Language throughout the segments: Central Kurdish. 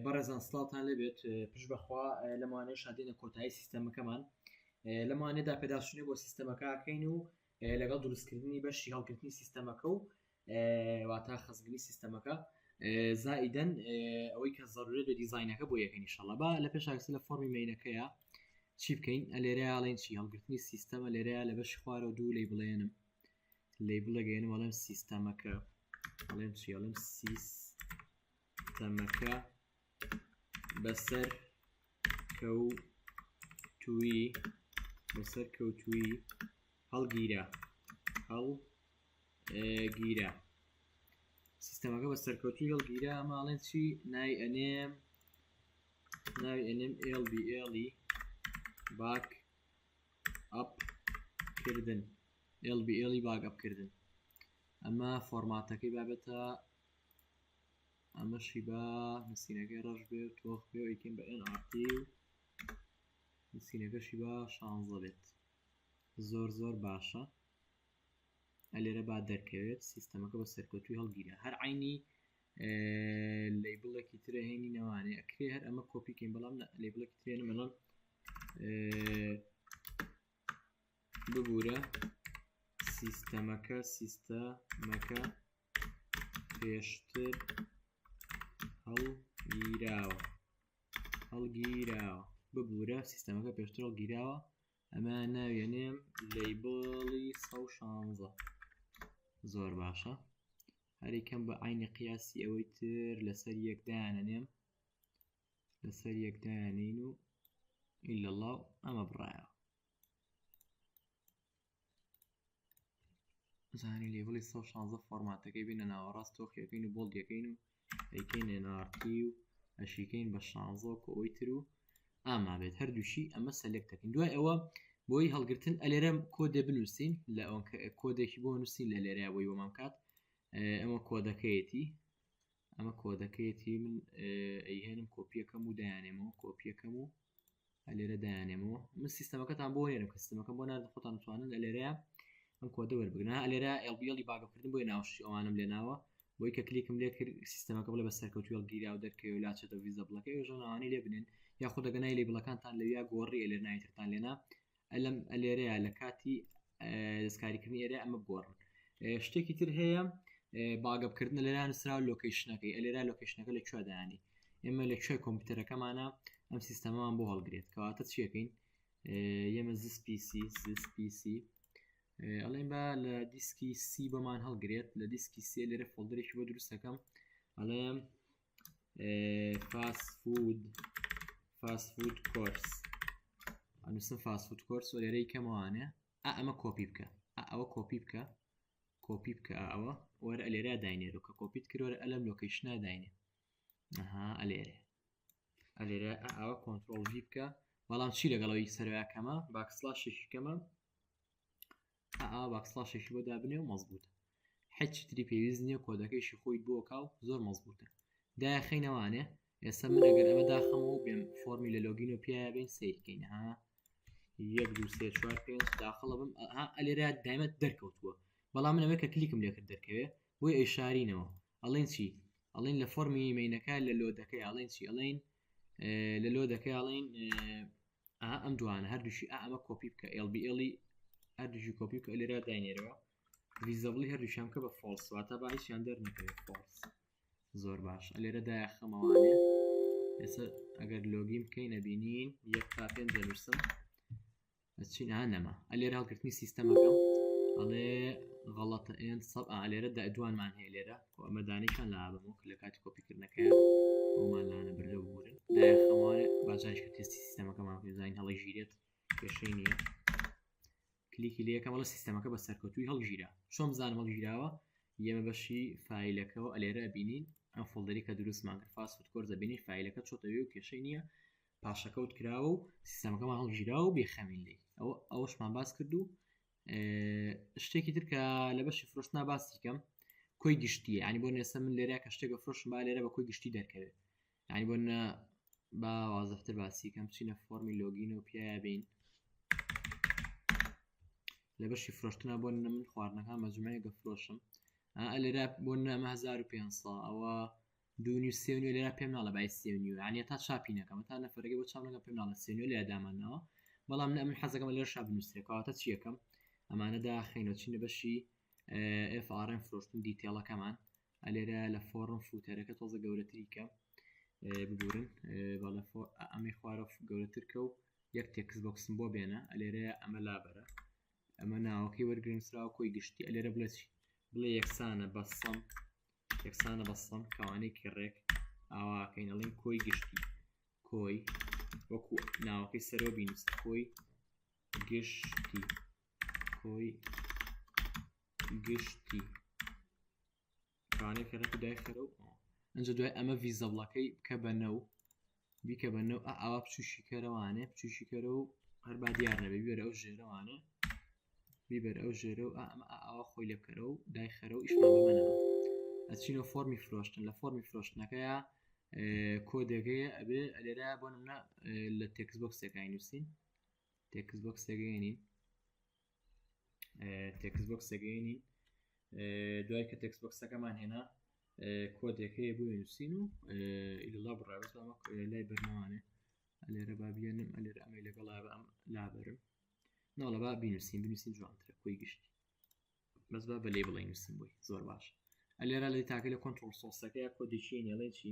بەڕێزان سڵاتان لەبێت پشت بەخوا لەمانێ شادێنە کۆتایی سیستەمەکەمان لەمانێدا پێداچونێ بۆ سیستەمەکەکەین و لەگەڵ دروستکردنی بەشی هەڵگرتنی سیستەمەکە و واتە خەزگری سیستەمەکە زائیدەن ئەوەی کە ضرورێت بە دیزاینەکە بۆ یەکەین ئینشاءڵڵا با لە پێشاکسە لە فۆرمی مینەکەیە چی بکەین لێرەیە ئاڵێن چی هەڵگرتنی سیستەمە لێرەیە لە بەشی خوارە و دوو لی بڵێنم لی بڵەگەێنم وەڵێم سیستەمەکە ئەڵێم چی ئەڵێم سیستەمەکە بەسەر کەوتووی هەڵگیرە سیستەمەکە بەسەر کەوتووی هەڵگیرە ئەماڵێن چی ناوی ئەنێم LBL باک ئەپ کردن LBL باک ئەپ کردن ئەمە فۆرماتەکەی بابێتە ئەمەشی بە نسینەکەی ڕەش بێ و تۆخ بێ و ئیکەین بە NRT و نسینەکەشی بە 16 بێت زۆر باشە ئەلێرە با دەرکەوێت سیستەمەکە بە سەرکەوتوی هەڵگیرە هەر عینی لەیبڵێکی ترە هێنی نەوانێ ئەکرێ هەر ئەمە کۆپیکەین بەڵام لەیبڵێکی ترێنە مەڵام ببوورە سیستەمەکە پێشتر هەڵگیراوە ببوورە سیستەمەکە پێشتر هەڵگیراوە ئەمە ناوێنێم لەیبڵی 116 زۆر باشە هەریکەم بە عینی قیاسی ئەوەی تر لەسەر یەکدایانین و ئیلەڵڵا ئەمە بڕایە زانی لێبڵی 116 فۆرماتەکەی بینە ناوەڕاست تۆخیەکەین و بۆڵدیەکەین و ئەیکەین NRT و ئەشیکەین بە 16 کە ئەوەی تر و ئاما بێت هەردووشی ئەمە سەلێکتەکەین دوای ئەوە بۆی هەڵگرتن ئەلێرە کۆدە بنووسین لە ئەوە کۆدێکی بۆ نووسین لە لێرە بۆی وەمام کات ئەمە کۆدەکەیەتی من ئەیهێنم کۆپیەکەم و دایانێمەوە کۆپیەکەم و لێرە دایانێمەوە من سیستەمەکەتان بۆ نێرم کە سیستەمەکە بۆ نار خۆتان بتوانن لە لێرەیە ئەم کۆدە وەربگرن لێرە LBL باگەکردن بۆی ناوشی ئەوانم لێناوە بۆی کە کلیکم لێ کرد سیستەمەکە بڵێ بە سەرکەوتوی هەڵگیرا و دەرکەوێ و لاچێتەوە ڤیزەبڵەکەی ژەناوانی لێ بنێن یاخۆ دەگەنای لێبڵەکانتان لەویا گۆڕی لێر نایترتان لێنا ئەلەم لێرەیە لە کاتی دەستکاریکردنی ئێرە ئەمە بگۆڕن شتێکی تر هەیە باگەبکردن لێرە نووسراوە لۆکیشنەکەی ئەلێرە لۆکیشنەکە لەکوێ دایانی ئێمە لەکوێ کۆمپیوتەرەکەمانە ئەم سیستەمەمان بۆ هەڵگرێت کەواتە چیەکەین ئێمە زسPC ئەڵێن با لە دیسکی سی بەمان هەڵگرێت لە دیسکی سێ لێرە فۆلدرێکی بۆ دروستەکەم ئەڵێم فاست فود کۆرس ئەنووسم فاست فود کۆرس و لێرەی کەمەوانێ ئەمە کۆپی بکە ئەوە کۆپی بکە ئەوە وەرە لێرە داینێرە کە کۆپیت کردوەرە ئەلەم لۆکیشنە داینێ ئەلێرە ئەوە کۆنتڕۆڵ ڤی بکە بەڵام چی لەگەڵەوەی سەرۆیاکەمە باکسلاشێکی کەمە باکسلاشێکی بۆ دابنێ و مەزبوطە هیچی تری پێویست نییە کۆدەکەیشی خۆی بۆکاو زۆر مەزبوطە داخینەوانێ ئێستا من ئەگەر ئەمە داخەمەوە بێم فۆرمی لە لۆگین و پیاە بین سیرکەین 1 2 3 4 5 داخڵە بم ئەلێرە دایمەت دەرکەوتووە بەڵام من ئەوەی کە کلیکم لێ کرد دەرکەوێ بۆی ئێشارینەوە ئەڵێن چی ئەڵێن لە فۆرمی مینەکە لە لۆدەکەی ئەڵێن چی ئەڵێن لە لۆدەکەی ئەڵێن ئەم دوانە هەردووشی ئەمە کۆپی بکە LBL هەردووشی کۆپی بکە لێرە داینێرەوە ڤیزەبڵی هەردووشیان کە بە فۆڵس واتە با هیچیان دەرنەکەوێت فۆڵس زۆر باش لێرە داخەمەوانێ ئێستا ئەگەر لۆگین بکەین نەبینین یەک تا پێنج دەنووسم چین نەما ئەلێرە هەڵگرتنی سیستەمەکەم ئەڵێ غەڵەتە لێرە دوانمان هەیە لێرە ئەمە دانیشان لە ئابمەوە لە کاتی کۆپیکردنەکە ئەومان لاە بردە بورن داخەمەوانێ باجارش کە تستی سیستەمەکەمان زین هەڵی ژیرێت کێشەی نییە کلیکی لە یەکەمەڵە سیستەمەکە بە سەرکەوتوی هەڵگیرا چۆن بزانم هەڵگیراوە یەمە بەشی فایلەکەەوە ئەلێرە بینین ئەم فۆڵدەری کە دروستمان کرد فاست فود کۆرس دەبینی فایلەکە چۆتەوێ و کێشەی نییە پاشەکەوت کراوە و سیستەمەکەمان هەڵگیراوە و بێخەمین لێ ئەوەشمان باس کرد و شتێکی تر کە لە بەشی فرۆشتنا باسی کەم کۆی گشتیە ینی بۆ نێستا من لێرە کە شتێکە فرۆشم با لێرە بە کۆی گشتی دەرکەوێت ینی بۆ با وازەفتر باسی کەم چینە فۆرمی لۆگین و پیاە بین لە بەشی فرۆشتنا بۆ من خواردنەکان مەجموعەیە گەفرۆشم لێرە بۆ ئەمە 1500 ئەوە 2 سێنیو لێرە پێم ناڵە بای سێنیو یعنی تا چاپی نەکەم تا نەفرەکە بۆ چاپ نەکەم پێم ناڵە سێنیو لێ دامانەوە بەڵام من حەزەکەم لێرە شاب نووسێکەوەتە چی یەکەم ئەمانە داخینەوە چینە بەشی FRM فرۆشتن دیتێڵەکەمان ئەلێرە لە فۆرم فوتەرەکە تۆزە گەورەتریکە ببورن بەڵە ئەمەی خوارە گەورەتر کە و یەک تێکس بۆکسم بۆ بێنە ئەلێرە ئەمە لابەرە ئەمە ناوەکەی وەرگرنسراوە کۆی گشتی ئەلێرە بڵێ چی بڵێ یەکسانە بەسەم کەوانەی کڕێک ئاواکەین ئەڵێن کۆی گشتی کۆی وەکو ناوەکەی سەرەوە بینوس کۆی گشتی گشتی کەوانەی کڕێک دای خەرە و ئەنجە دوای ئەمە ڤیزەڵەکەی بکە بە نەو بیکە بە نەو ئاوا بچوشی کەرەوانێ بچوشی کەرە و هەر با دیار نەبێ بیبەرە ئەو ژێرەوانە بیبەر ئەو ژێرە و ئەمە ئاوا خۆی لێ بکەرە و دای خەرە و ئیشمان بمەنەوە ئەچینە فۆرمی فرۆشتن لە فۆرمی فرۆشتنەکەیە کۆدەکەی ئەبێ لێرە بۆ نمونە لە تێکس بۆکسێکای نووسین تێکس بۆکسەکەیێنین دوای کە تێکس بۆکسەکەمان هێنا کۆدەکەی بۆ نووسین و ئیلڵا بڕاوەست لای بەرنەوانێ لێرە با بێنم ئەلێرە ئەمەی لەگەڵا ئەم لابرم ناڵە با بنووسین جوانترە کۆی گشتی بەس با بەلێ بڵێ نووسین بۆی زۆر باش ئەلێرە لەی تاکە لە کۆنتڕۆڵ سۆسەکەی کۆدیشین ئەڵێ چی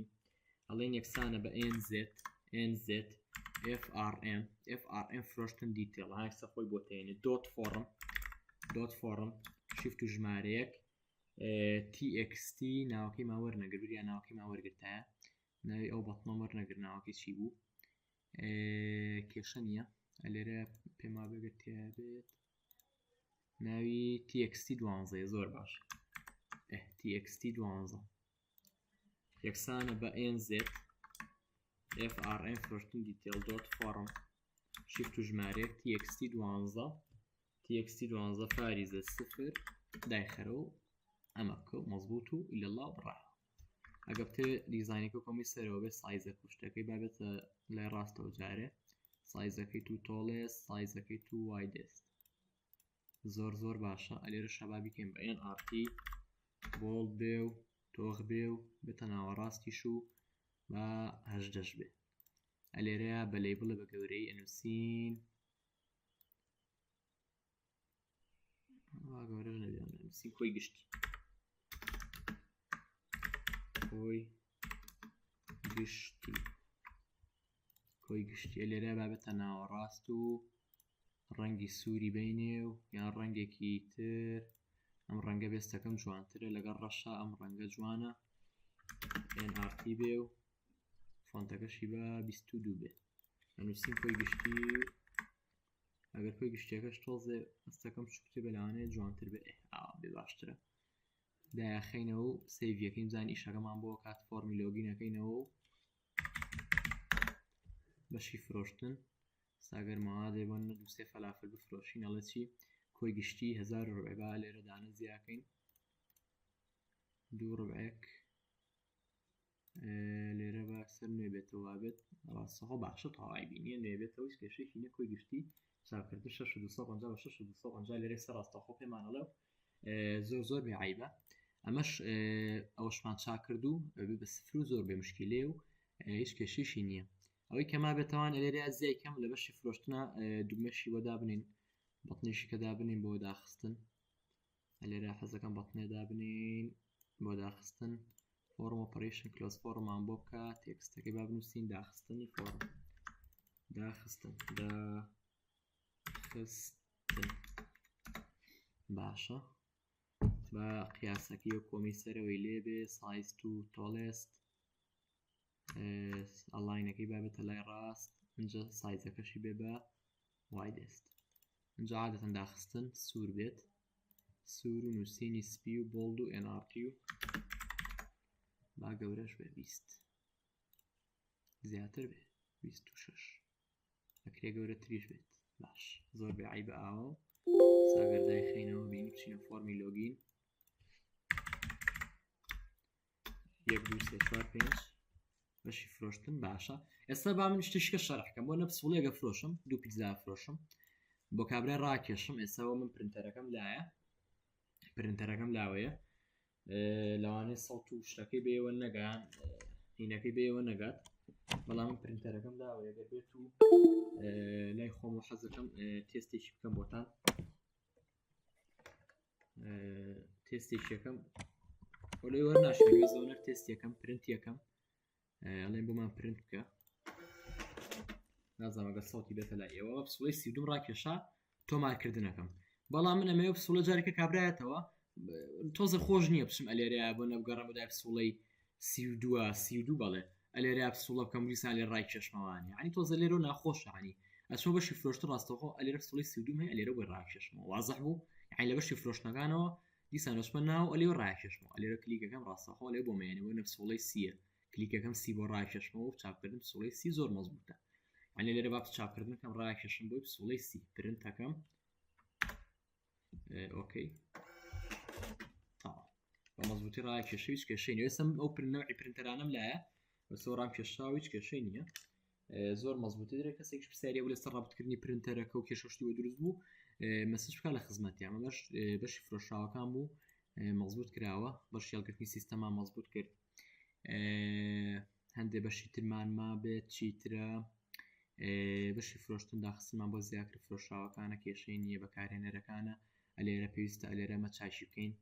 ئەڵێن یەکسانە بە NZ FRM فرۆشتن دیتێڵ هاکسە خۆی بۆ تێنێ دۆت فۆرم شیفت و ژمارەیەک TXT ناوەکەی ماوەرنەگر بریان ناوەکەی ماوەرگرتایە ناوی ئەو بەتنۆ وەرنەگر ناوەکەی چی بوو کێشە نییە ئەلێرە پێما بێت تێبێت ناوی TXT 12 زۆر باش TXT 12 یەکسانە بە NZ FRM فرۆشتن دیتێڵ دۆت فۆرم شیفت و ژمارەیەک TXT 12 فاریزە 0 دایخەرە و ئەمە بکە و مەزبوط و ئیلڵا بڕا ئەگەبتە دیزاینەکە کۆمی سەرەوە بێت سایزە کوشتەکەی بابێتە لای ڕاستەوە جارێ سایزەکەی تو تۆڵێست سایزەکەی تو وایدست زۆر باشە ئەلێرە شەبا بیکەین بە NRT بۆڵ بێ و تۆغ بێ و بێتە ناوەڕاستیش و بە هەژدەش بێ ئەلێرەیە بە لەیبڵە بە گەورەی ئەنووسین گەورەش نەبێت ئەنووسین کۆی گشتی کۆی گشتی لێرە بابێتە ناوەڕاست و ڕەنگی سووری بینێ و یان ڕەنگێکی تر ئەم ڕەنگە بێستەکەم جوانترە لەگەڵ ڕەشە ئەم ڕەنگە جوانە NRT بێ و فۆنتەکەشی بە 22 بێ ئەنووسین کۆی گشتی ئەگەر کۆی گشتیەکەش تۆزێ ئەستەکەم چوکتێ بەلاوانەیە جوانتر بێ بێ باشترە دایاخینەوە و سەیڤەکەیم زانی ئیشەکەمان بۆ کات فۆرمی لۆگینەکەینەوە و بەشی فرۆشتن ساگەرمەوە دەبن دووسێ فەلافل بفرۆشین ئەڵە چی کۆی گشتی 1000 ڕوبێ با لێرە دانە زیاکەین 2 ڕوبێک لێرە با سەر نوێ بێتەوە بێت ڕاستەخۆ باشە تەواوی بینیە نوێ بێتەوە هیچ کێشەیەکی نییە کۆی گشتی چاپکردن 6250 بە 6250 لێرە سەر ڕاستەخۆ پێمانەڵێ زۆر بێعیبە ئەمەش ئەوەشمان چاکردو بە سفر و زۆر بێ مشکلێ و هیچ کێشەیەکی نییە ئەوەی کەما بێتەوان لێرە زیای کەم لە بەشی فرۆشتنە دوگمەشی وەدا بنین بەتنیشی کەدا بنین بۆ داخستن لێرە حەزەکەم بەتنێدا بنین بۆ داخستن فۆرم ئۆپەرێشن کلۆز فۆرمان بۆ بکە تێکستەکەی با بنووسین داخستنی فۆرم داخستن باشە بە قیاسەکەی و کۆمی سەرەوەی لێبێ سایز تو تۆڵێست ئەڵاینەکەی بابێتە لای ڕاست اینجا سایزەکەشی بێ بە وایدست اینجا عادەتەن داخستن سوور بێت سوور و نووسینی سپی و بۆڵد و NRT و با گەورەش بێ 20 زیاتر بێ 26 ئەکرێ گەورە تریش بێت باش زۆر بێعی بە ئاوە ساگەردای خینەوە بینی بچینە فۆرمی لۆگین 1 2 3 4 5 بەشی فرۆشتن باشە ئێستا با من شتێکە شەرحکەم بۆ نەپسوڵێگە فرۆشم دوو پیتزا فرۆشم بۆ کابرای ڕاکێشم ئێستاەوە من پرینتەرەکەم لایە پرینتەرەکەم لاوەیە لەوانەیە سەڵت و شتەکەی بێەوە نەگەیان هینەکەی بێەوە نەگات بەڵام پرینتەرەکەم داوە ئەگەر بێت و لای خۆم و حەزەکەم تێستێکی بکەم بۆتان تێستێکی یەکەم وەلەی وەرناشێت زۆنەر تێست یەکەم پرنت یەکەم ئەڵێن بۆمان پرنت بکە نازانەگە سەڵتی بێتە لای ئێوە پسوڵەی 32 ڕاکێشا تۆمارکردنەکەم بەڵام من ئەمەوە پسوڵە جارێکە کابرایەتەوە تۆزە خۆش نییە بچم ئەلێرەیە بۆ نەبگەڕم بەدای پسوڵەی 32 بەڵێ ئەلێرە پسوڵە بکەم دیسان لێ ڕای کێشمەوانی عنی تۆزە لێرە و ناخۆشانی ئەچۆ بەشی فرۆشتە ڕاستەوە ئەلێرە پسوڵی 32 هەیە ئەلێرە بۆی ڕاکێشمەوە وازەح بوو یعنی لە بەشی فرۆشتنەکانەوە دیسان وەچمە ناو ئەلێ ڕاکێشمەوە ئەلێرە کلیکەکەم ڕاستەخۆ لێ بۆ مێنەوە نە پسوڵەی سیە کلیکەکەم سی بۆ ڕاکێشمەوە و چاپکردن پسوڵەی سی زۆر مەزبوطە عنی لێرە با چاپکردنەکەم ڕاکێشم بۆی پسوڵەی سی پرنتەکەم ئۆکەی مەزبوطی ڕاکێشە هیچ کێشەی نیە ئێستا ئەو نەوعی پرنتەرانەم لایە بەسەوە ڕامکێشاوە هیچ کێشەی نییە زۆر مەزبوطی درێت کەسێک پرسیارە بۆ لەسەر ڕابطکردنی پرنتەرەکە و کێشەشتیوە دروست بوو مەسج بکە لە خزمەتیان ئەمەش بەشی فرۆشاوەکان بوو مەزبوط کراوە بەشی هەڵگرتنی سیستەمان مەزبوط کرد هەندێک بەشی ترمانما بێت چیترە بەشی فرۆشتن داخستمان بۆ زیاتر فرۆشاوەکانە کێشەی نییە بەکارهێنەرەکانە ئەلێرە پێویستە ئەلێرە مە چاشی بکەین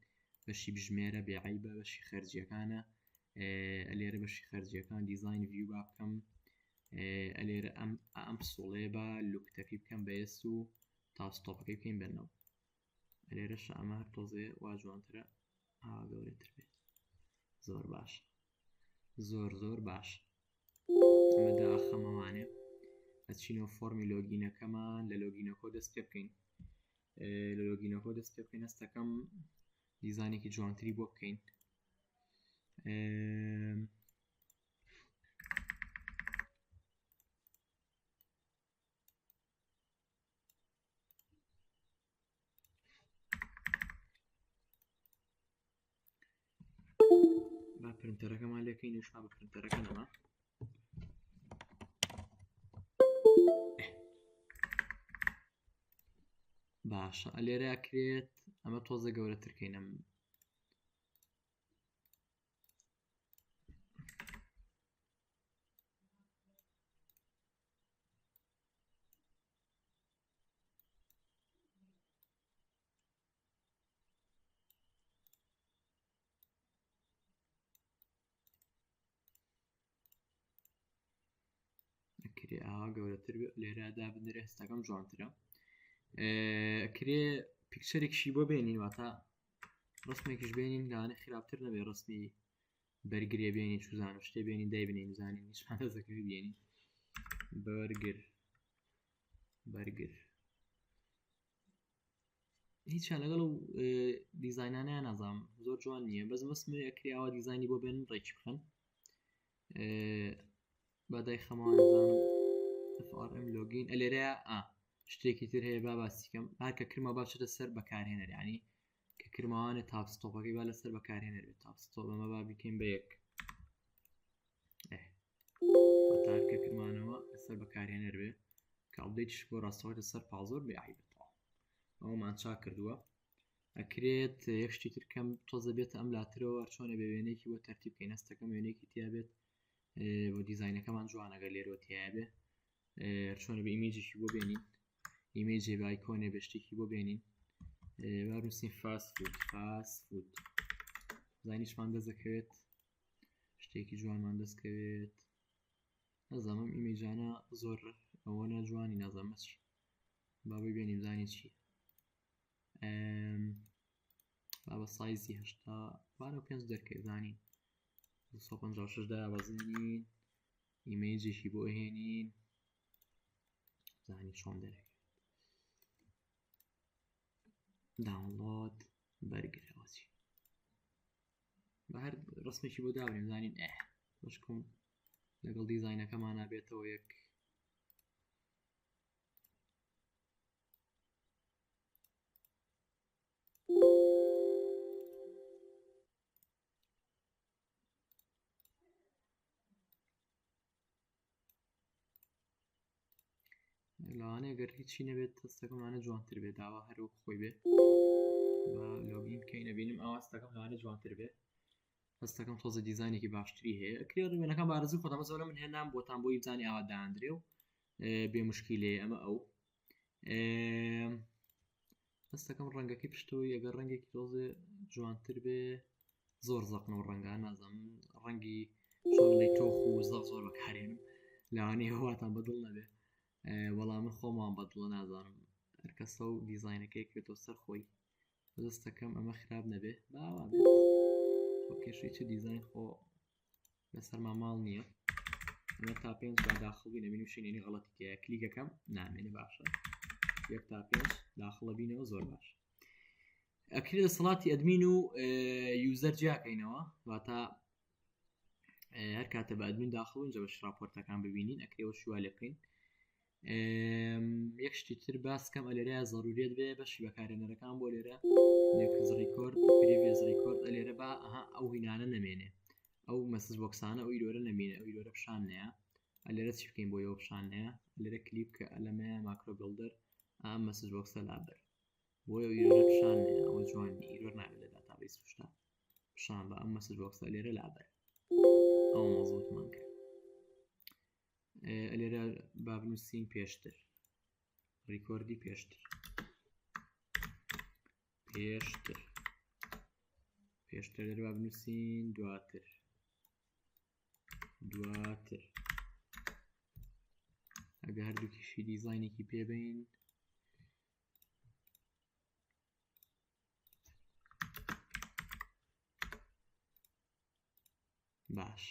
بەشی بژمێرە بێعیبە بەشی خەرجیەکانە ئەلێرە بەشی خەرجیەکان دیزاین ڤیو با بکەم ئەلێرە ئەم پسوڵێ بە لوکتەکەی بکەم بەێست و تاستۆپەکەی بکەین بێنەوە ئەلێرەش ئەمە هەر تۆزێ وا جوانترە گەورەتر بێت زۆر باش زۆر باش ئەمەدا ئەخەمەوانێ ئەچینەوە فۆرمی لۆگینەکەمان لە لۆگینەکۆ دەست پێ بکەین لە لۆگینەکۆ دەست پێ بکەین هەستەکەم دیزانێکی جوانتری بۆ بکەین با پرنتەرەکەمان لێکەین وشما بە پرنتەرەکە نەما باشە ئەلێرە کرێت ئەمە تۆزە گەورەترکەینم کرێ ئاوا گەورەتر لێرە دابنرێ هەستەکەم جوانترە کرێ پیکچەرێکشی بۆ بێنین واتە ڕسمێکیش بێنین لاانە خراپتر نەبێ ڕسمی بەرگرێ بێنی چوزانە شتێ بێنین دای بنین زانین نیشانە زەکەوی بێنین بەرگر هیچیان لەگەڵ و دیزاینانیان نازام زۆر جوان نییە بەس مەسمێ ئەکریاوە دیزانی بۆ بێن ڕێکی بخەن بەدای خەماوانزانم FRM لۆگین ئەلێرەیە شتێکی تر هەیە با باسیکەم هەرکە کرمە باشتە سەر بەکارهێنەر ینی کە کرماوانە تاپستۆپەکەی با لەسەر بەکارهێنەر بێت تاپستۆپ ئەمە با بکەین بە یەک تارکە کرمانەوە لەسەر بەکارهێنەر بێ کە ئەڵدەیتش بۆ ڕاستەوەتە سەر پازۆر بێعیبێتەوە ئەومان چا کردووە ئەکرێت یەک شتی ترکەم تۆزە بێتە ئەم لاترەوە چۆنە بە وێنەیەکی بۆ تەرتیب بکەین هەستەکەم وێنەیەکی تیا بێت بۆ دیزاینەکەمان جوانەگە لێرەوە تیا بێ چۆنە بە ئیمێجێکی بۆ بێنین ئیمێجێ بایکۆنێ بە شتێکی بۆ بێنین بارنووسین فاست فود زانیشمان دەزەکەوێت شتێکی جوانمان دەستکەوێت نەزانم ئیمێجانە زۆر ئەوەنە جوانی نازانمەچ بابی بێنیم زانی چی با بە سایزی 5 دەرکەی زانین 256 دابەزێنین ئیمێجێکی بۆ هێنین زانی چۆن دەرەکەوێت داونلۆد بەرگرەوەچی بە هەر ڕسمێکی بۆ داوریم زانین بەشکم لەگەڵ دیزاینەکەمانە بێتەوە یەک لەوانەیە گەر هیچی نەبێت دەستەکەمانە جوانتر بێت داوا هەروەک خۆی بێ لۆگین بکەین نەبینم ئەو هەستەکەم لەوانە جوانتر بێ هەستەکەم تۆزە دیزاینێکی باشتری هەیە کرێ ڕوێنەکان بارزوو خۆتەمە زۆرە من هێنام بۆتان بۆی بزانانی ئاوا داهاندرێ و بێ مشکیلێ ئەمە ئەو هەستەکەم ڕەنگەکەی پشتەوەی ئەگەر ڕەنگێکی تۆزێ جوانتر بێ زۆر زەقنەوە ڕەنگان نازانم ڕەنگی شۆڵی تۆخ و زەق زۆر بەکارێنم لەوانەیە هەواتان بەدڵ نەبێ وەڵام من خۆمان بەدڵە نازانم هەرکەسە و دیزاینەکەی کرێتەوە سەر خۆی دەستەکەم ئەمە خراپ نەبێ باوا بێت کێشەی چ دیزاین خۆ لەسەرمان ماڵ نییە ئەمە تا پێنج با داخڵبی نەبین و شینێنی غەڵەتیکەیە کلیکەکەم نامێنێ باشە یەک تا پێنج داخڵە بینەوە زۆر باش ئەکرێت دەسەڵاتی ئەدمین و یوزەر جیاکەینەوە واتە هەر کاتە بە ئەدمین داخڵ اینجا بەش راپۆرتەکان ببینین ئەکرێەوە شووا لێ بکەین یەک شتی تر باسکەم ئەلێرەیە ضرورێت بێ بەشی بەکارێنەرەکان بۆ لێرە نێکز ڕیکۆرد پریڤیس ڕیکۆرد ئەلێرە با ئەو هینانە نەمێنێ ئەو مەسج بۆکسانە ئەو ئیرۆرە نەمێنێ ئەو ئیرۆرە پیشانەیە ئەلێرە چی بکەین بۆ ئەوە پیشانەیە لێرە کلیپ کە ئەلەمەیە ماکرۆ بڵدەر ئەم مەسج بۆکسە لابەر بۆ ئەو ئیرۆرە پیشانەیە ئەوە جوانی ئیرۆر نابێت لە داتابیس پشتە پیشان بە ئەم مەسج بۆکسە لێرە لابەر ئەو مەزبوطمان کرد لێرە با بنووسین پێشتر ڕیکۆردی پێشتر لێرە با بنووسین دواتر ئەگە هەردووکیشی دیزاینێکی پێبین باش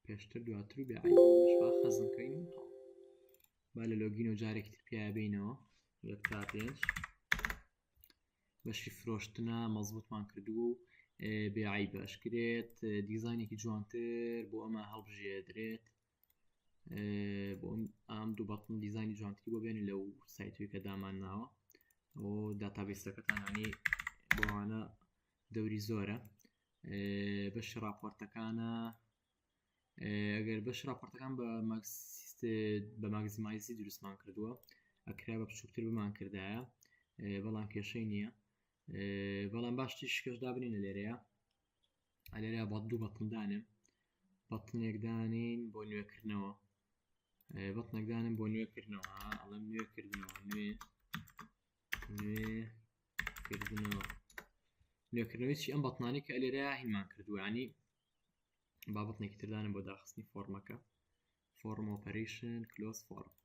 پێشتر دواتر و بێعیبا خەزمکەین و تەواو با لە لۆگین و جارێکی تر پیاە بینەوە یەک تا پێنج بەشی فرۆشتنە مەزبوطمان کردووە و بێعیبە ئەشکرێت دیزاینێکی جوانتر بۆ ئەمە هەڵبژێدرێت بۆ ئەم دوو بەتن دیزایانی جوانتری بۆ بێنین لەو سایتوی کە دامان ناوە ئەو داتابیسەکەتانانی بۆوانە دەوری زۆرە بەش راپۆرتەکانە ئەگەر بەش راپۆرتەکان بە ماگزیمایزی دروستمان کردووە ئەکرا بە بچووکتر بمان کردایە بەڵام کێشەی نییە بەڵام باشتی شکەشدا بنینە لێرەیە بە دوو بەتندانم بەتنێکدانین بۆ نوێکردنەوە بەتنێکدانم بۆ نوێکردنەوە ئەڵم نوێکردنەوەی چی ئەم بەتنانی کە لێرەیە هینمان کردووە ینی بابەتێکی تردانم بۆ داخستنی فۆرمەکە فۆرم ئۆپەریشن کلۆز فۆرم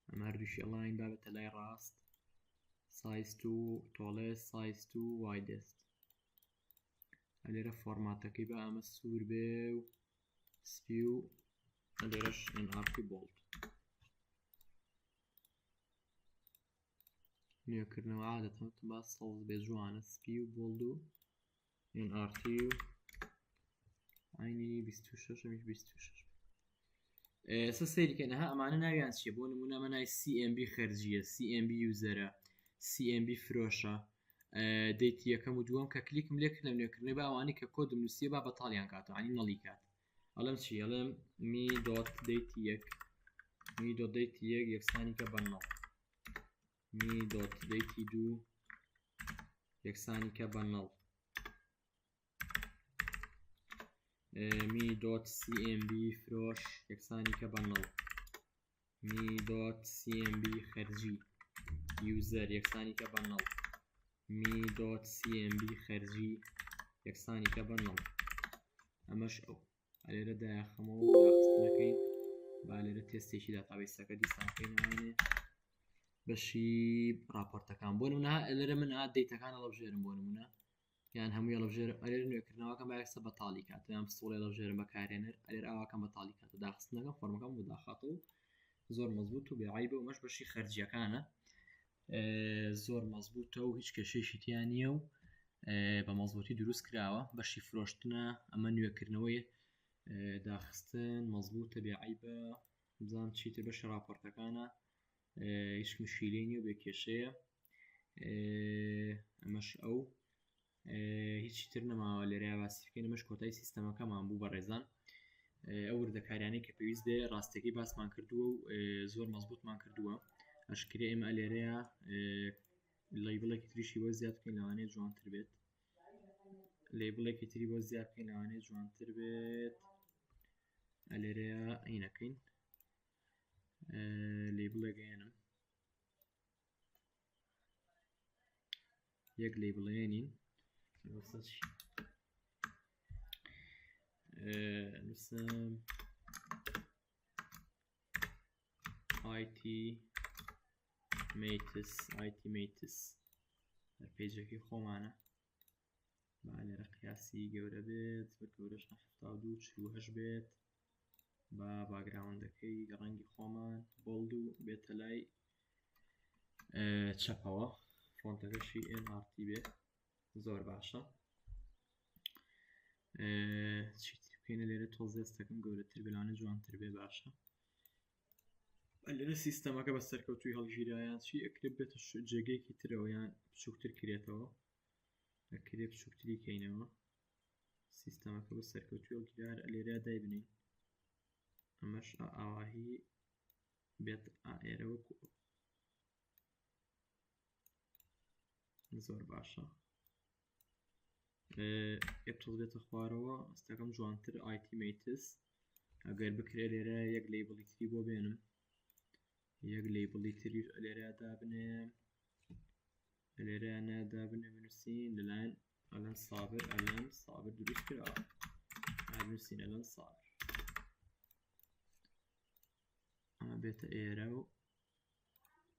ئەمە هەردووشی ئەڵین بابەتە لای ڕاست سایز تو تۆڵێست سایز تو وایدست لێرە فۆرماتەکەی بە ئەمە سوور بێ و سپی و لێرەش NRT بولد نوێکردنەوە عادەتەن با سەڵز بێ جوانە سپی و بولد و NRT و عینی 26 ئێستا سەیریکەن ها ئەمانە ناویان چیە بۆ نمونە ئەمە نای CMB خەرجیە CMB یوزەرە CMB فرۆشە دەیتی یەکەم و دووەم کە کلیکم لێ کرد لە نوێکردنەوەی باوانی کە کۆدم نووسیە با بەتاڵیان کاتەوە عنی نەڵی کات ئەڵم چی ئەڵم می دۆت دەیتی یەک یەکسانی کە بەنەڵ می دۆت دەیتی دوو یەکسانی کە بەنەڵ می دۆت CMB فرۆش یەکسانی کە بەنەڵ می دۆت CMB خەرجی یوزەر یەکسانی کە بەنەڵ می دۆت CMB خەرجی یەکسانی کە بەنەڵ ئەمەش ئەو لێرە داخەمەوە داخستنەکەین با لێرە تێستێکی داتابیسەکە دیسانکەینوانێ بەشی راپۆرتەکان بۆ نمونە لێرە من دەیتەکان هەڵبژێرم بۆ نمونە یان هەمووی هەڵبژێرم ئەلێرە نوێکردنەوەکەم بایەکسە بەتاڵی کاتە یان پسوڵی هەڵبژێرم بەکارێنەر ئەلێر ئاواکەم بەتاڵی کاتە داخستنەکەم فۆرمەکەم بۆ داخاتەوە زۆر مەزبوط و بێعیبە و مەش بەشی خەرجیەکانە زۆر مەزبوطە و هیچ کێشەیەکی تیان نییە و بە مەزبوطی دروست کراوە بەشی فرۆشتنە ئەمە نوێکردنەوەی داخستن مەزبوطە بێعیبە بزانم چیتر بەشە راپۆرتەکانە هیچ مشکلەی نییە و بێ کێشەیە ئەمەش ئەو هیچی تر نەماوە لێرە باسی بکەین ئەمەش کۆتایی سیستەمەکەمان بوو بە ڕێزان ئەو وردەکاریانەی کە پێویست بێ ڕاستەکەی باسمان کردووە و زۆر مەزبوطمان کردووە ئەشکرێ ئێمە لێرەیە لەیبڵێکی تریشی بۆ زیاد بکەین لەوانەیە جوانتر بێت لێبڵێکی تری بۆ زیاد بکەین لەوانەیە جوانتر بێت لێرەیە عینەکەین لێبڵێ گەیەنم یەک لێبڵێنین نووسم IT Mates پێیجەکەی خۆمانە با لێرە قیاسی گەورە بێت بە گەورەش 72 بێت با باگراوندەکەی ڕەنگی خۆمان بۆڵد و بێتە لای چەپەوە فۆنتەکەشی NRT بێت زۆر باشە چیتر بکەینە لێرە تۆزێستەکەم گەورەتر بلانە جوانتر بێ باشە لێرە سیستەمەکە بە سەرکەوتوی هەڵگیرایان چی ئەکرێت بێتە جێگەیەکی ترەوە یان بچووکتر کرێتەوە ئەکرێ بچووکتری کەینەوە سیستەمەکە بە سەرکەوتوی هەڵگیرار لێرە دایبنین ئەمەش ئاواهی بێت ئێرە وەکو زۆر باشە ئێپتڵ بێتە خوارەوە ئەستەکەم جوانتر IT Mates ئەگەر بکرێ لێرە یەک لێبڵی تری بۆ بێنم یەک لێبڵی تری لێرە دابنێ لێرە نادابنێ بنووسین لەلایەن ئەلەن سابر دروست کراوە نووسین ئەلەن سابر ئەمە بێتە ئێرە و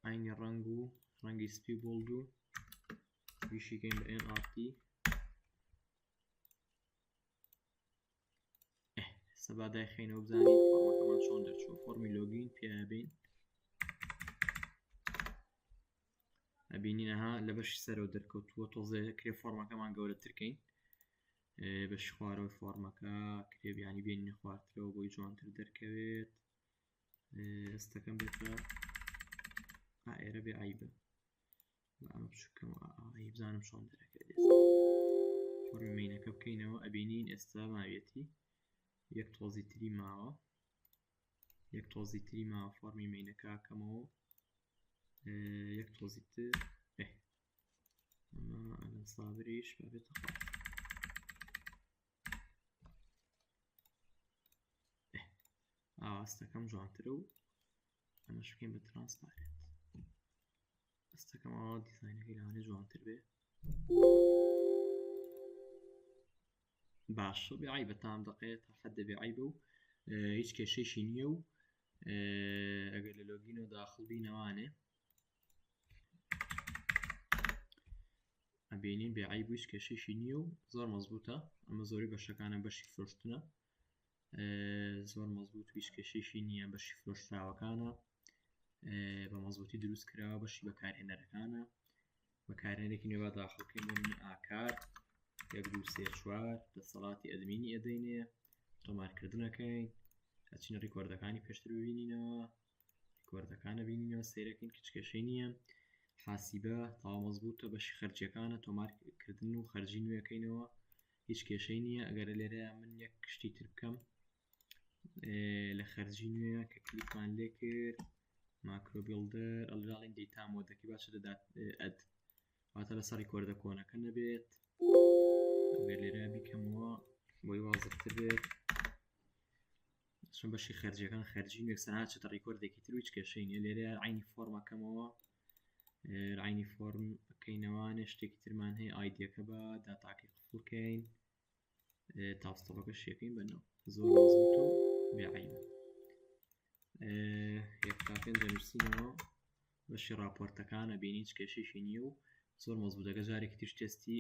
عینی ڕەنگ و ڕەنگی سپی بۆڵد و ویشیکەین بە NRT سەبادای خینەوە بزانین فۆرمەکەمان چۆن دەرچوە فۆرمی لۆگین پێبین ئەبینینەها لە بەشی سەرەوە دەرکەوتووە تۆزێ کرێ فۆرمەکەمان گەورەترکەین بەشی خوارەوەی فۆرمەکە کرێبیانی بێنینە خواردترەوە بۆی جوانتر دەرکەوێت ئەستەکەم بێتە ئێرە بێ عیبە ئەمە بچووکەم بزانم چۆن دەرەکەێت فۆرمی مینەکە بکەینەوە ئەبینین ئێستا ماوێتی یەک تۆزی تری ماوە فۆرمی مینەکە کەمەوە یەک تۆزی تر ئەمە ئەلەن سابریش بابێتە خوار ئاستەکەم جوانترە و ئەمەش بکەین بە ترانسپارنت ئەستەکەمەوە دیزاینەکەی لەوانەیە جوانتر بێ باشە بێعیبە تام دەقێت تا حەدە بێعیبە و هیچ کێشەیشی نییە و ئەگەر لە لۆگینەوە داخڵ بینەوانێ ئەبینین بێعیب و هیچ کێشەیشی نییە و زۆر مەزبوطە ئەمە زۆری بەشەکانە بەشی فرۆشتنە زۆر مەزبوط و هیچ کێشەیشی نییە بەشی فرۆشراوەکانە بە مەزبوطی دروست کراوە بەشی بەکارهێنەرەکانە بەکارهێنەرێکی نوێ داخڵکەین بۆ منی ئاکار 1 2 3 4 دەسەڵاتی ئەدمینی ئەدەینێ تۆمارکردنەکەین ئەچینە ڕیکۆردەکانی پێشتر ببینینەوە ڕیکۆردەکانە بینینەوە سەیرەکەین کچ کێشەی نییە حاسیبە تاوا مەزبوطە بەشی خەرجیەکانە تۆمارکردن و خەرجی نوێەکەینەوە هیچ کێشەی نییە ئەگەر لێرە من یەک کشتی تر بکەم لە خەرجی نوێ کە کلیکمان لێ کرد ماکرۆبیلدەر ئەڵژاڵین دیتا مۆدەکەی باشە دەدات ئەد واتە لەسەر ڕیکۆردە کۆنەکە نەبێت ئەگەر لێرە بیکەمەوە بۆی وازتر بێت چون بەشی خەرجیەکان خەرجی نوێکسەنات چێتە ڕیکۆردێکی تر هیچ کێشەی نییە لێرە عینی فۆرمەکەمەوە عینی فۆرم بکەینەوانێ شتێکی ترمان هەیە ئایدیەکە بە داتاکەی قفڵکەین تاوستەڵەکە شێکەین بەنەوە زۆر مەزبوط و بێعیبە یەک تا پێنج دەنووسینەوە بەشی راپۆرتەکانە بینی هیچ کێشەیشی نییە و زۆر مەزبوطەکە جارێکی تر تێستی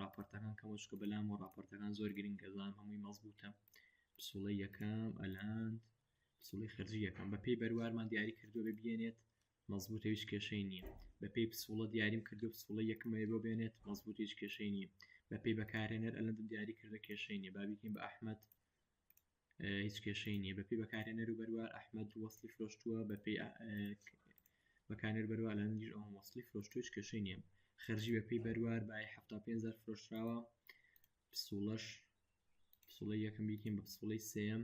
راپۆرتەکان کەمە چکە بەلام و راپۆرتەکان زۆر گرنگە زانم هەمووی مەزبوطە پسوڵەی یەکەم ئەلاند پسوڵەی خەرجی یەکەم بە پێی بەروارمان دیاری کردووە ببیێنێت مەزبوط هیچ کێشەی نییە بە پێی پسوڵە دیاریم کردو پسوڵە یەکمەوە بۆ بێنێت مەزبوط هیچ کێشەی نییە بە پێی بەکارهێنەر ئەلەندم دیاری کردە کێشەی نییە بابیکەین بە ئەحمەد هیچ کێشەی نییە بە پێی بەکارهێنەر و بەروار ئەحمەد وەسلی فرۆشتووە بە پێی بەکارهێنەر بەروار ئەلەندیش ئەو وەسلی فرۆشتووە هیچ کێشەی نییە خەرجی بە پێی بەروار بای 75000 فرۆشراوە پسوڵەش پسوڵەی یەکەم بیکەین بە پسوڵەی سێم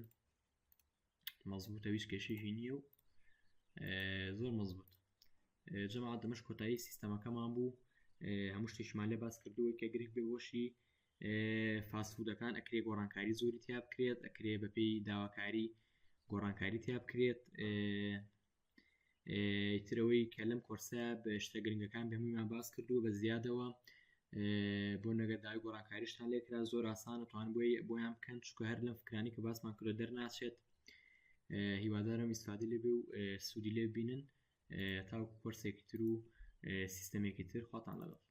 مزبوطة ویش کێشێژی نییە و زۆر مزبوط جەماعەت دەمەش کۆتایی سیستەمەکەمان بوو هەموو شتێکمان لێ باس کردووە کە گرنگ بێ بۆشی فاسفودەکان ئەکرێ گۆڕانکاری زۆری تیا بکرێت ئەکرێ بەپێی داواکاری گۆڕانکاری تیا بکرێت ترەوەی کە لەم کۆرسە بە شتە گرنگەکان بهموویمان باس کردووە بە زیادەوە بۆ نەگەرداوی گۆڕانکاریشتان لێکرا زۆر ئاسانە توان بۆیان بکەن چکە هەر لەم فکرانی کە باسمان کردو دەرناچێت هیوادارم ئیسفادە لێ بێ و سوودی لێ ببینن تاوەکو کۆرسێکی تر و سیستەمێکی تر خواتان لەگەڵ